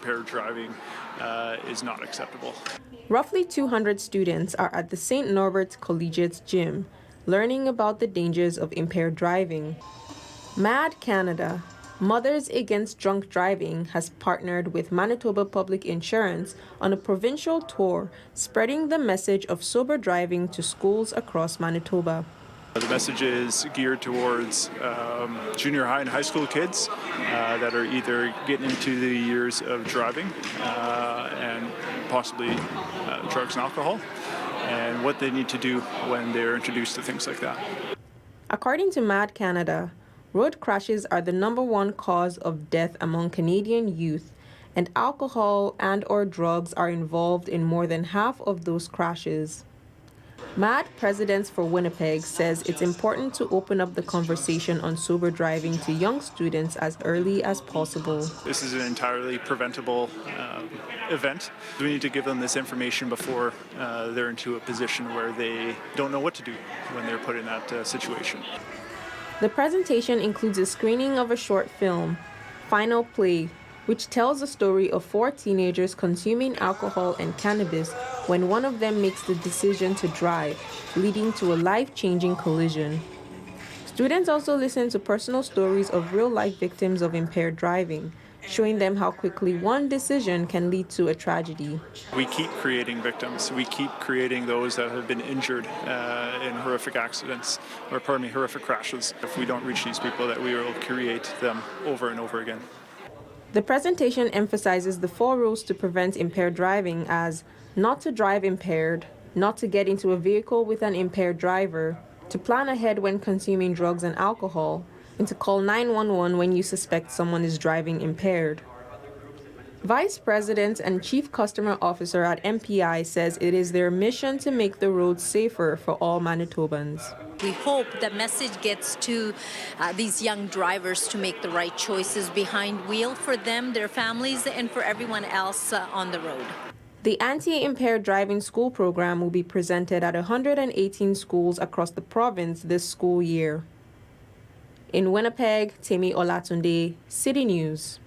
impaired driving is not acceptable. Roughly 200 students are at the St. Norbert Collegiate gym, learning about the dangers of impaired driving. MADD Canada, Mothers Against Drunk Driving, has partnered with Manitoba Public Insurance on a provincial tour, spreading the message of sober driving to schools across Manitoba. The message is geared towards junior high and high school kids that are either getting into the years of driving and possibly drugs and alcohol, and what they need to do when they're introduced to things like that. According to MADD Canada, road crashes are the #1 cause of death among Canadian youth, and alcohol and/or drugs are involved in more than half of those crashes. MADD Presidents for Winnipeg says it's important to open up the conversation on sober driving to young students as early as possible. This is an entirely preventable event. We need to give them this information before they're into a position where they don't know what to do when they're put in that situation. The presentation includes a screening of a short film, Final Play, which tells the story of 4 teenagers consuming alcohol and cannabis when one of them makes the decision to drive, leading to a life-changing collision. Students also listen to personal stories of real-life victims of impaired driving, showing them how quickly one decision can lead to a tragedy. We keep creating victims. We keep creating those that have been injured in horrific accidents, horrific crashes. If we don't reach these people, that we will create them over and over again. The presentation emphasizes the 4 rules to prevent impaired driving as not to drive impaired, not to get into a vehicle with an impaired driver, to plan ahead when consuming drugs and alcohol, and to call 911 when you suspect someone is driving impaired. Vice President and Chief Customer Officer at MPI says it is their mission to make the roads safer for all Manitobans. We hope the message gets to these young drivers to make the right choices behind wheel for them, their families, and for everyone else on the road. The Anti-Impaired Driving School program will be presented at 118 schools across the province this school year. In Winnipeg, Temi Olatunde, City News.